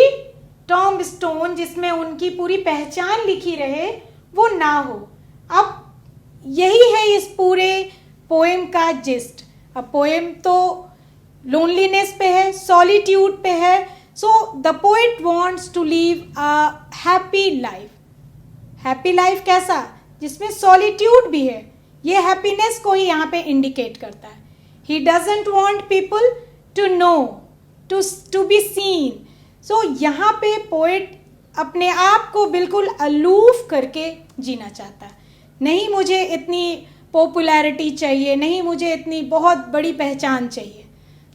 टॉम्बस्टोन जिसमें उनकी पूरी पहचान लिखी रहे वो ना हो। अब यही है इस पूरे पोएम का जिस्ट। अब पोएम तो लोनलीनेस पे है, सॉलिट्यूड पे है। So the poet wants to live a happy life. Happy life कैसा? जिसमें सॉलिट्यूड भी है। ये हैप्पीनेस को ही यहाँ पे इंडिकेट करता है। He doesn't want people to know, to be seen. So यहाँ पे पोएट अपने आप को बिल्कुल अलूफ करके जीना चाहता है। नहीं मुझे इतनी पॉपुलैरिटी चाहिए, नहीं मुझे इतनी बहुत बड़ी पहचान चाहिए।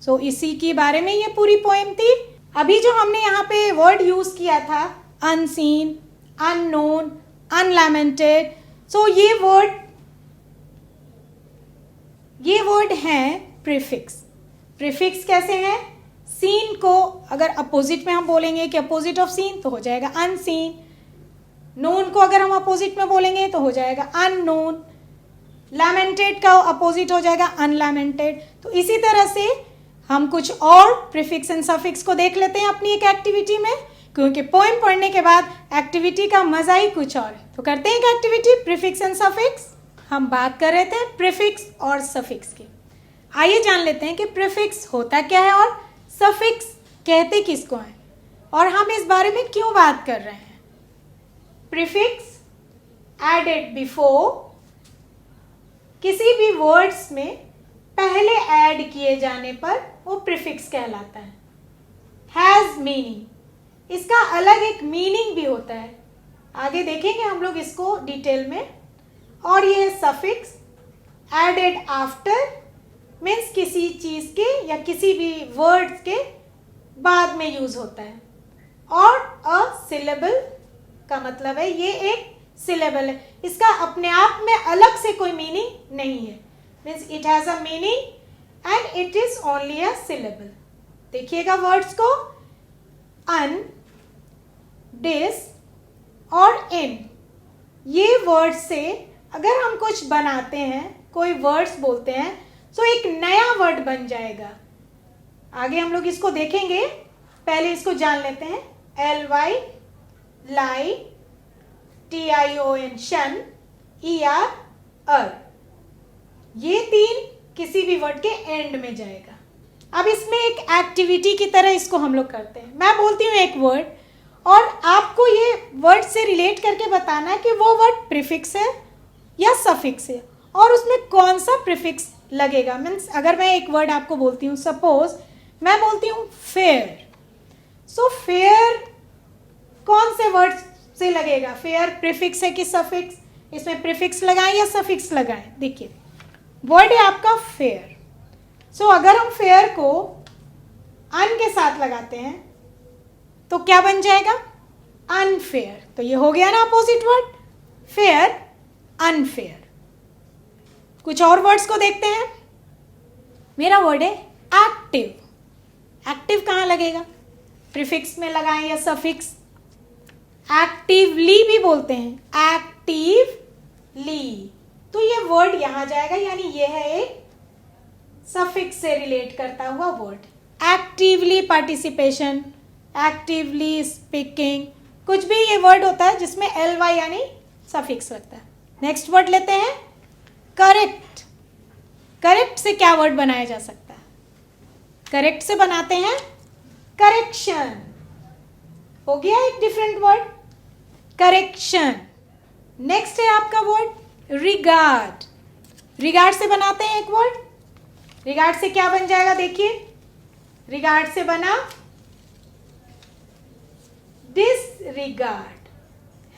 सो इसी के बारे में ये पूरी पोएम थी। अभी जो हमने यहाँ पे वर्ड यूज किया था अनसीन, अननोन, अनलैमेंटेड, सो ये वर्ड हैं प्रीफिक्स। प्रीफिक्स कैसे हैं? सीन को अगर अपोजिट में हम बोलेंगे कि अपोजिट ऑफ सीन तो हो जाएगा अनसीन। नोन को अगर हम अपोजिट में बोलेंगे तो हो जाएगा अननोन। लैमेंटेड का अपोजिट हो जाएगा अनलैमेंटेड। तो इसी तरह से हम कुछ और प्रीफिक्स एंड सफिक्स को देख लेते हैं अपनी एक एक्टिविटी में, क्योंकि पोएम पढ़ने के बाद एक्टिविटी का मजा ही कुछ और है। तो करते हैं एक एक्टिविटी प्रीफिक्स एंड सफिक्स। हम बात कर रहे थे प्रीफिक्स और सफिक्स की। आइए जान लेते हैं कि प्रीफिक्स होता क्या है और सफिक्स कहते किसको हैं, और हम इस बारे में क्यों बात कर रहे हैं। प्रीफिक्स एडेड बिफोर, किसी भी वर्ड्स में पहले ऐड किए जाने पर वो प्रीफिक्स कहलाता है। हैज मीनिंग, इसका अलग एक मीनिंग भी होता है, आगे देखेंगे हम लोग इसको डिटेल में। और ये सफिक्स एडेड आफ्टर, मीन्स किसी चीज के या किसी भी वर्ड्स के बाद में यूज होता है। और अ सिलेबल का मतलब है ये एक सिलेबल है, इसका अपने आप में अलग से कोई मीनिंग नहीं है। Means it has a meaning and it is only a syllable. देखिएगा वर्ड्स को, अन, डिस और इन, ये वर्ड से अगर हम कुछ बनाते हैं, कोई वर्ड्स बोलते हैं, सो एक नया वर्ड बन जाएगा। आगे हम लोग इसको देखेंगे, पहले इसको जान लेते हैं। ly, lie, tion, शन, er, ये 3 किसी भी वर्ड के एंड में जाएगा। अब इसमें एक एक्टिविटी की तरह इसको हम लोग करते हैं। मैं बोलती हूँ एक वर्ड और आपको ये वर्ड से रिलेट करके बताना है कि वो वर्ड प्रीफिक्स है या सफिक्स है और उसमें कौन सा प्रीफिक्स लगेगा। मीन्स अगर मैं एक वर्ड आपको बोलती हूँ, सपोज मैं बोलती हूँ फेयर, सो फेयर कौन से वर्ड से लगेगा? फेयर प्रीफिक्स है कि सफिक्स? इसमें प्रीफिक्स लगाएं या सफिक्स लगाएं? देखिए वर्ड है आपका फेयर। सो अगर हम फेयर को अन के साथ लगाते हैं तो क्या बन जाएगा? अनफेयर। तो ये हो गया ना अपोजिट वर्ड, फेयर अनफेयर। कुछ और वर्ड्स को देखते हैं। मेरा वर्ड है एक्टिव। एक्टिव कहाँ लगेगा? प्रीफिक्स में लगाएं या सफिक्स? एक्टिवली भी बोलते हैं, एक्टिवली, तो ये वर्ड यहां जाएगा, यानी ये है एक सफिक्स से रिलेट करता हुआ word. Actively participation, actively speaking, कुछ भी ये वर्ड होता है जिसमें ly यानी सफिक्स लगता है। नेक्स्ट वर्ड लेते हैं करेक्ट। करेक्ट से क्या वर्ड बनाया जा सकता है? करेक्ट से बनाते हैं करेक्शन। हो गया एक डिफरेंट वर्ड, करेक्शन। नेक्स्ट है आपका वर्ड रिगार्ड। रिगार्ड से बनाते हैं एक वर्ड। रिगार्ड से क्या बन जाएगा? देखिए रिगार्ड से बना डिसरिगार्ड,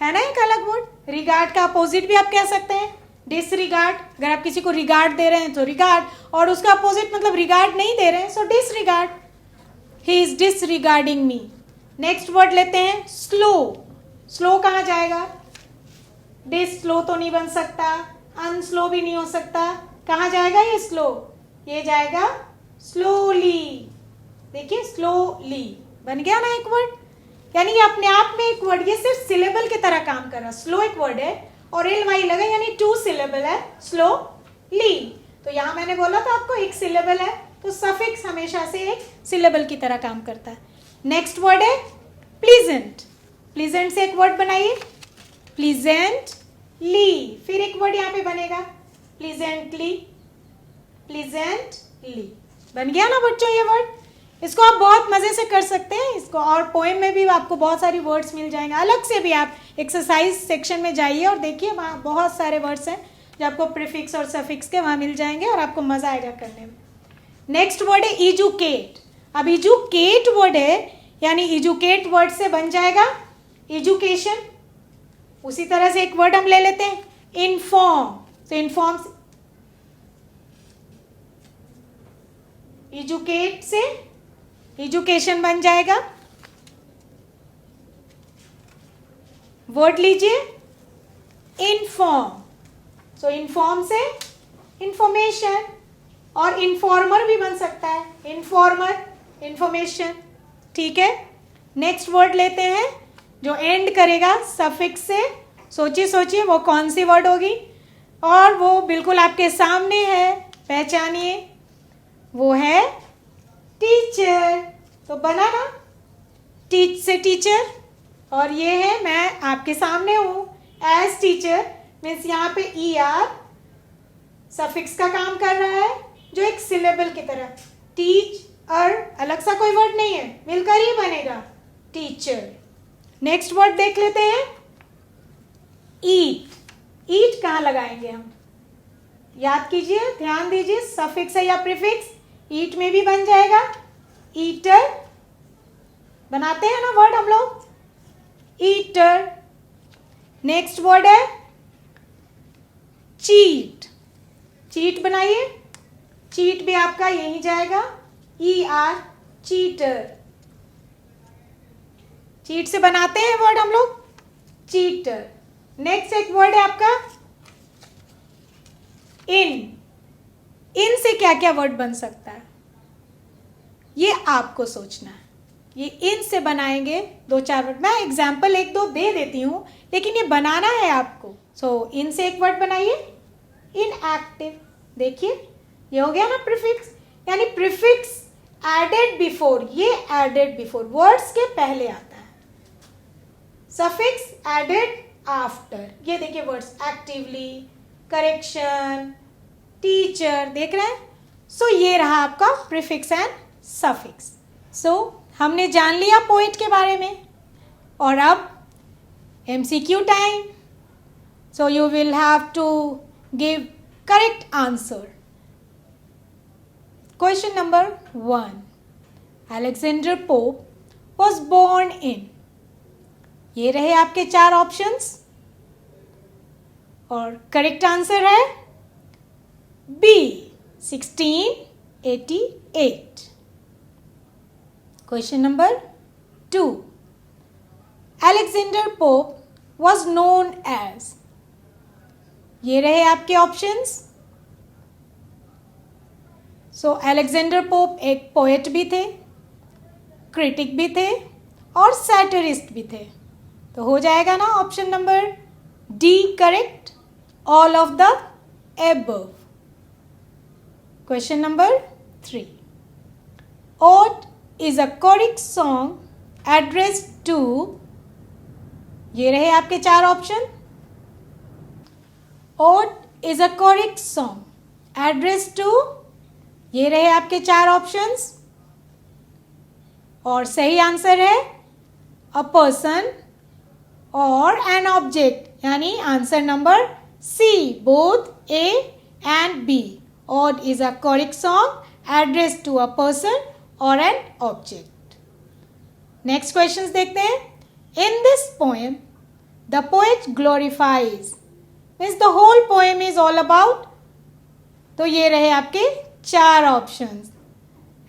है ना एक अलग वर्ड। रिगार्ड का अपोजिट भी आप कह सकते हैं डिसरिगार्ड। अगर आप किसी को रिगार्ड दे रहे हैं तो रिगार्ड, और उसका अपोजिट मतलब रिगार्ड नहीं दे रहे हैं, so disregard. He is disregarding me. Next word लेते हैं स्लो। स्लो कहाँ जाएगा? डिस स्लो तो नहीं बन सकता, अनस्लो भी नहीं हो सकता। कहाँ जाएगा ये स्लो? ये जाएगा स्लोली। देखिए स्लोली बन गया ना एक वर्ड, यानी ये अपने आप में एक वर्ड, ये सिर्फ सिलेबल की तरह काम कर रहा है। स्लो एक वर्ड है और ly लगा यानी 2 सिलेबल है, स्लोली। तो यहां मैंने बोला था आपको एक सिलेबल है, तो सफिक्स हमेशा से एक सिलेबल की तरह काम करता है। नेक्स्ट वर्ड है प्लीजेंट। प्लीजेंट से एक वर्ड बनाइए, प्लीजेंटली। फिर एक वर्ड यहाँ पे बनेगा प्लीजेंटली, प्लीजेंटली। बन गया ना बच्चों ये वर्ड। इसको आप बहुत मजे से कर सकते हैं इसको, और पोएम में भी आपको बहुत सारी वर्ड्स मिल जाएंगे। अलग से भी आप एक्सरसाइज सेक्शन में जाइए और देखिए, वहाँ बहुत सारे वर्ड्स हैं जो आपको प्रीफिक्स और सफिक्स के वहाँ मिल जाएंगे और आपको मजा आएगा करने में। नेक्स्ट वर्ड है एजुकेट। अब एजुकेट वर्ड है, यानी एजुकेट वर्ड से बन जाएगा एजुकेशन। उसी तरह से एक वर्ड हम ले लेते हैं इन्फॉर्म। तो इन्फॉर्म एजुकेट से एजुकेशन बन जाएगा। वर्ड लीजिए इन्फॉर्म। सो इन्फॉर्म से इंफॉर्मेशन, और इन्फॉर्मर भी बन सकता है, इन्फॉर्मर इंफॉर्मेशन। ठीक है, नेक्स्ट वर्ड लेते हैं जो एंड करेगा सफिक्स से। सोचिए सोचिए वो कौन सी वर्ड होगी, और वो बिल्कुल आपके सामने है, पहचानिए। वो है टीचर। तो बना ना टीच से टीचर, और ये है मैं आपके सामने हूँ एज टीचर, मीन्स यहाँ पे er सफिक्स का काम कर रहा है जो एक सिलेबल की तरह। टीच और अलग सा कोई वर्ड नहीं है, मिलकर ही बनेगा टीचर। नेक्स्ट वर्ड देख लेते हैं ईट। ईट कहाँ लगाएंगे हम? याद कीजिए, ध्यान दीजिए, सफिक्स है या प्रीफिक्स? ईट में भी बन जाएगा ईटर। बनाते हैं ना वर्ड हम लोग, ईटर। नेक्स्ट वर्ड है चीट। चीट बनाइए, चीट भी आपका यही जाएगा er, चीटर। चीट से बनाते हैं वर्ड हम लोग चीटर। नेक्स्ट एक वर्ड है आपका इन। इन से क्या क्या वर्ड बन सकता है ये आपको सोचना है। ये इन से बनाएंगे 2-4 वर्ड, मैं एग्जाम्पल 1-2 दे देती हूँ, लेकिन ये बनाना है आपको। सो इन से एक वर्ड बनाइए इनएक्टिव। देखिए ये हो गया ना प्रीफिक्स, यानी प्रीफिक्स एडेड बिफोर, ये एडेड बिफोर, वर्ड्स के पहले आता है। सफिक्स एडेड आफ्टर, ये देखिए वर्ड्स एक्टिवली, करेक्शन, टीचर, देख रहे हैं। सो ये रहा आपका प्रीफिक्स एंड सफिक्स। सो हमने जान लिया पोएट के बारे में, और अब MCQ time. So you will have to give correct answer. Question number 1, Alexander Pope was born in, ये रहे आपके 4 ऑप्शंस, और करेक्ट आंसर है B, 1688। Question number 2, Alexander Pope was known as, ये रहे आपके ऑप्शंस। सो Alexander Pope एक poet भी थे, क्रिटिक भी थे और सैटिरिस्ट भी थे, तो हो जाएगा ना option number D correct, all of the above. Question number 3, Ode is a choric song addressed to, ये रहे आपके 4 option. Ode is a choric song addressed to, ये रहे आपके 4 ऑप्शंस, और सही आंसर है अ पर्सन और एन ऑब्जेक्ट, यानी answer number C, both A and B. Ode is a choric song addressed to a person or an object. Next questions देखते हैं। In this poem, the poet glorifies, means the whole poem is all about, तो ये रहे आपके 4 options,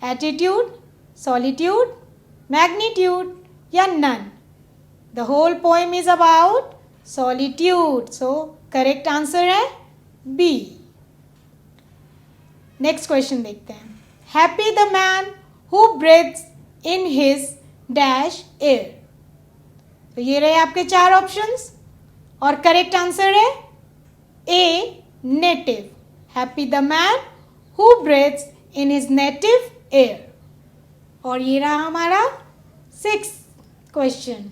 attitude, solitude, magnitude या none. The whole poem is about solitude, so correct answer है B. Next question देखते हैं। Happy the man who breathes in his dash air, तो ये रहे आपके 4 ऑप्शंस, और करेक्ट आंसर है A, native. Happy the man who breathes in his native air. और ये रहा हमारा 6th question.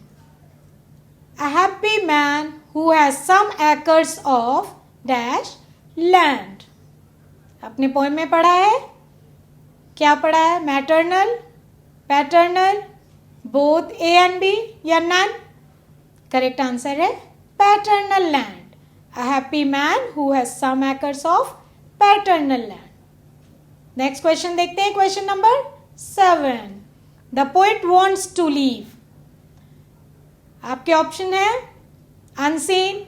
A happy man who has some acres of dash land, अपने पोएम में पढ़ा है, क्या पढ़ा है? Maternal, paternal, both A and B या नन? करेक्ट आंसर है paternal land. A happy man who has some acres of paternal land. Next question देखते हैं, question number 7। The poet wants to live, आपके ऑप्शन है unseen,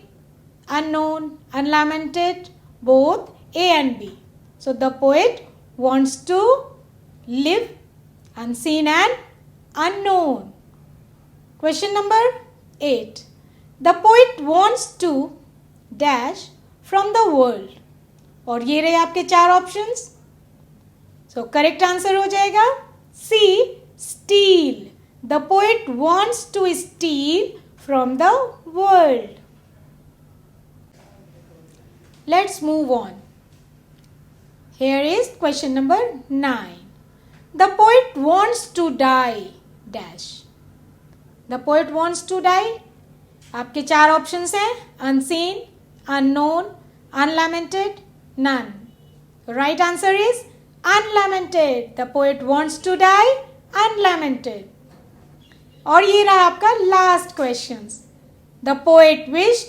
unknown, unlamented, both A and B. So the poet wants to live, unseen and unknown. Question number 8. The poet wants to dash from the world, और ये रहे आपके 4 options. सो correct answer हो जाएगा सी, steal. The poet wants to steal from the world. Let's move on. Here is question number 9. The poet wants to die dash. The poet wants to die, आपके 4 options हैं, unseen, unknown, unlamented, none. Right answer is unlamented. The poet wants to die unlamented. और ये रहा आपका last question. The poet wished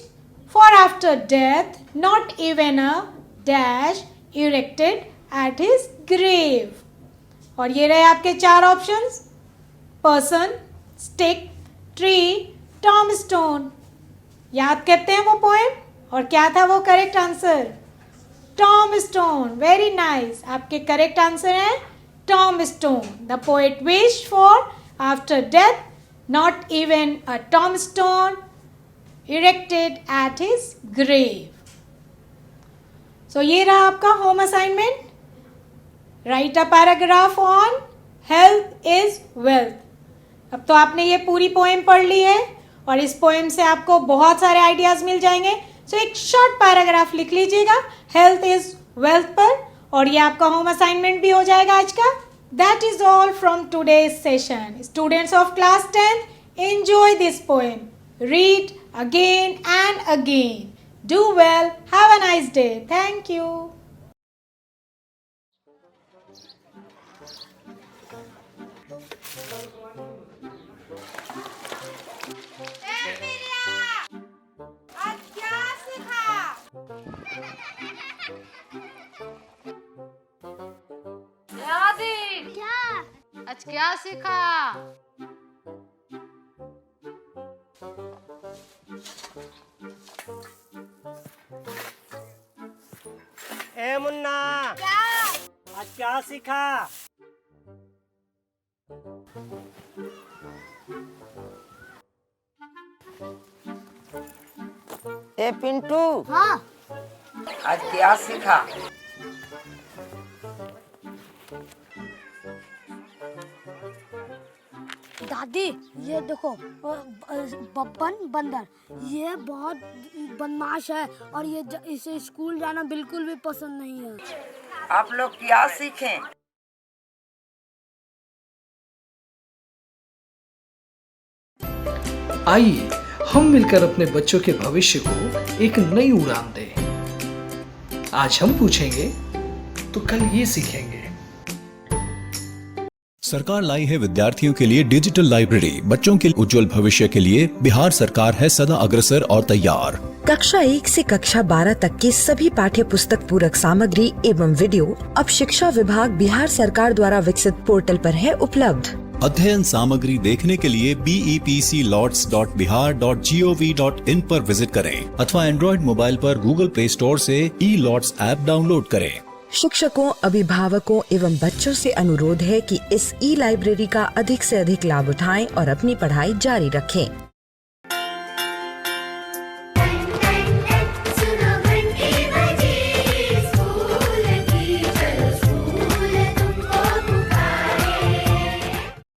for after death not even a dash erected at his grave. और ये रहे आपके 4 options, person, stick, tree, tombstone. याद करते हैं वो पोएम, और क्या था वो correct answer? Tombstone. Very nice, आपके करेक्ट आंसर है tombstone. The poet wish for after death not even a tombstone erected at his grave. So ये रहा आपका home assignment. Write a paragraph on health is wealth. अब तो आपने ये पूरी पोएम पढ़ ली है, और इस पोएम से आपको बहुत सारे आइडियाज मिल जाएंगे। सो एक शॉर्ट पैराग्राफ लिख लीजिएगा हेल्थ इज वेल्थ पर, और ये आपका होम असाइनमेंट भी हो जाएगा आज का. That is all from today's session. Students of class 10, enjoy this poem. Read again and again. Do well. Have a nice day. Thank you. आज क्या सीखा? ए मुन्ना, क्या? आज क्या सीखा? ए पिंटू, हाँ, आज क्या सीखा? दादी ये देखो बब्बन बंदर, ये बहुत बदमाश है और ये इसे स्कूल जाना बिल्कुल भी पसंद नहीं है. आप लोग क्या सीखें? आइए हम मिलकर अपने बच्चों के भविष्य को एक नई उड़ान दें. आज हम पूछेंगे तो कल ये सीखेंगे. सरकार लाई है विद्यार्थियों के लिए डिजिटल लाइब्रेरी. बच्चों के उज्जवल भविष्य के लिए बिहार सरकार है सदा अग्रसर और तैयार. कक्षा 1 से कक्षा 12 तक की सभी पाठ्य पुस्तक पूरक सामग्री एवं वीडियो अब शिक्षा विभाग बिहार सरकार द्वारा विकसित पोर्टल पर है उपलब्ध. अध्ययन सामग्री देखने के लिए BEPCLOTS.bihar.gov.in पर विजिट करें अथवा एंड्रॉइड मोबाइल पर गूगल प्ले स्टोर से E-LOTS ऐप डाउनलोड करें. शिक्षकों, अभिभावकों एवं बच्चों से अनुरोध है कि इस ई लाइब्रेरी का अधिक से अधिक लाभ उठाएं और अपनी पढ़ाई जारी रखें.